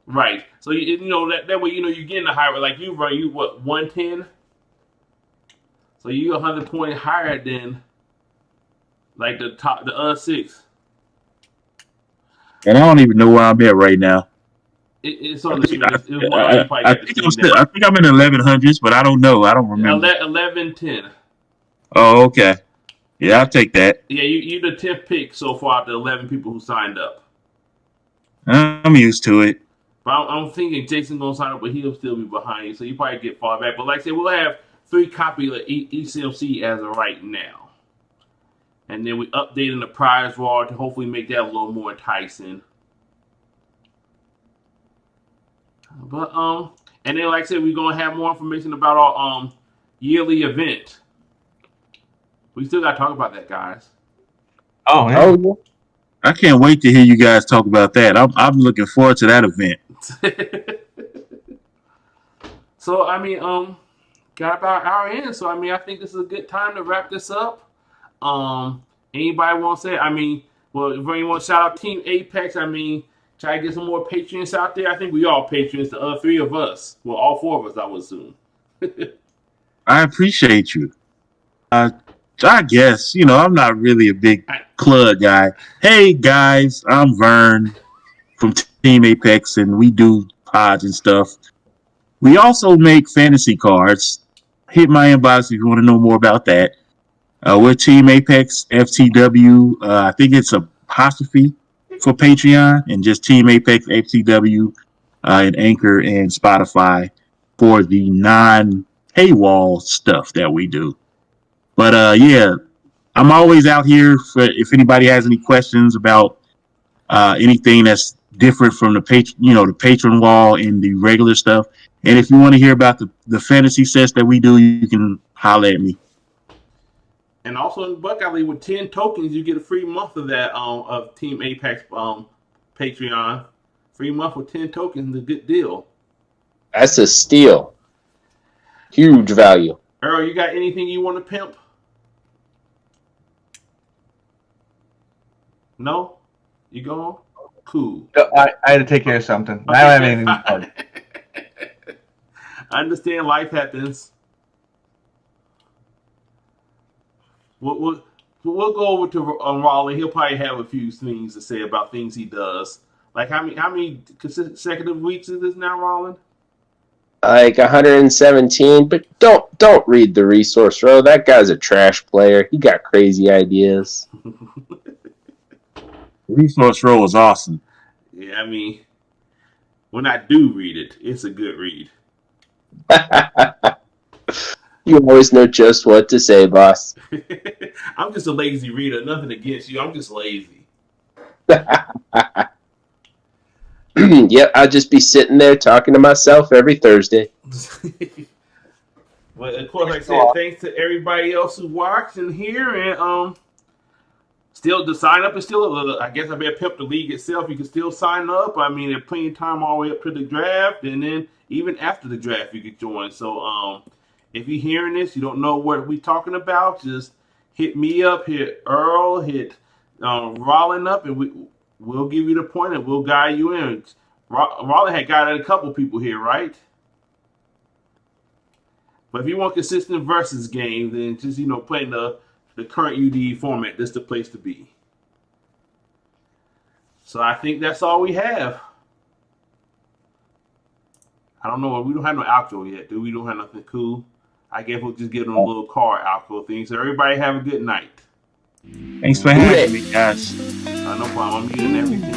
Right. So you know that way you get in the higher. Like you run 110. So you 100 points higher than like the other 6. And I don't even know where I'm at right now. It's on the screen. I think I'm in 1100s, but I don't know. I don't remember. 1110. Oh, okay. Yeah, I'll take that. Yeah, you're the 10th pick so far out the 11 people who signed up. I'm used to it. But I'm thinking Jason's going to sign up, but he'll still be behind you, so you probably get far back. But like I said, we'll have 3 copies of ECMC as of right now. And then we updating the prize wall to hopefully make that a little more enticing. But and then like I said, we're gonna have more information about our yearly event. We still gotta talk about that, guys. Oh, yeah. Oh, I can't wait to hear you guys talk about that. I'm looking forward to that event. So I mean, got about our end. So I mean, I think this is a good time to wrap this up. Anybody want to say? I mean, well, if you want to shout out Team Apex, I mean, try to get some more patrons out there. I think we all patrons. The other 3 of us, well, all 4 of us, I would assume. I appreciate you. I guess, I'm not really a big club guy. Hey guys, I'm Vern from Team Apex, and we do pods and stuff. We also make fantasy cards. Hit my inbox if you want to know more about that. We're Team Apex FTW. I think it's apostrophe for Patreon, and just Team Apex FTW and Anchor and Spotify for the non-paywall stuff that we do. But yeah, I'm always out here for if anybody has any questions about anything that's different from the patron wall and the regular stuff. And if you want to hear about the fantasy sets that we do, you can holler at me. And also in Buckeye League with 10 tokens, you get a free month of that of Team Apex Patreon. Free month with 10 tokens is a good deal. That's a steal. Huge value. Earl, you got anything you want to pimp? No? You gone? Cool. I had to take care of something. I don't have anything to plug. I understand life happens. We'll go over to Roland. He'll probably have a few things to say about things he does. Like how many consecutive weeks is this now, Roland? Like 117, but don't read the resource row. That guy's a trash player. He got crazy ideas. Resource row is awesome. Yeah, I mean, when I do read it, it's a good read. You always know just what to say, boss. I'm just a lazy reader. Nothing against you. I'm just lazy. Yep, I'll just be sitting there talking to myself every Thursday. Well, of course, like I said, thanks to everybody else who watched and here, and still the sign up is still. I guess I better pimp the league itself. You can still sign up. I mean, there's plenty of time all the way up to the draft, and then even after the draft, you can join. So, if you're hearing this, you don't know what we're talking about, just hit me up, hit Earl, hit Roland up, and we'll give you the point and we'll guide you in. Roland had guided a couple people here, right? But if you want consistent versus games, then just playing the current UDE format, this is the place to be. So I think that's all we have. I don't know. We don't have no outro yet, do we? Don't have nothing cool. I guess we'll just get on a little car outro thing. So everybody have a good night. Thanks for having me, guys. No problem. I'm muting everything.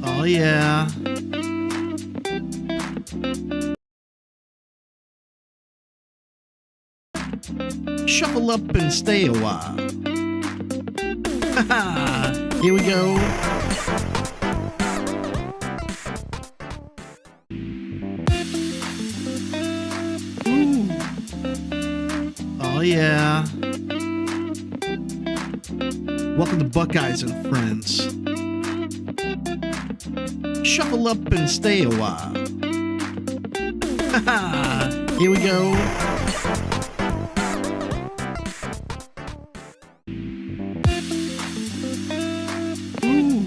Oh, yeah. Shuffle up and stay a while. Here we go. Ooh. Oh, yeah. Welcome to Buckeyes and Friends. Shuffle up and stay a while. Here we go. Ooh.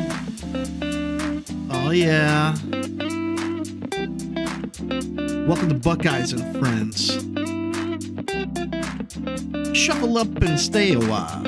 Oh, yeah. Welcome to Buckeyes and Friends. Shuffle up and stay a while.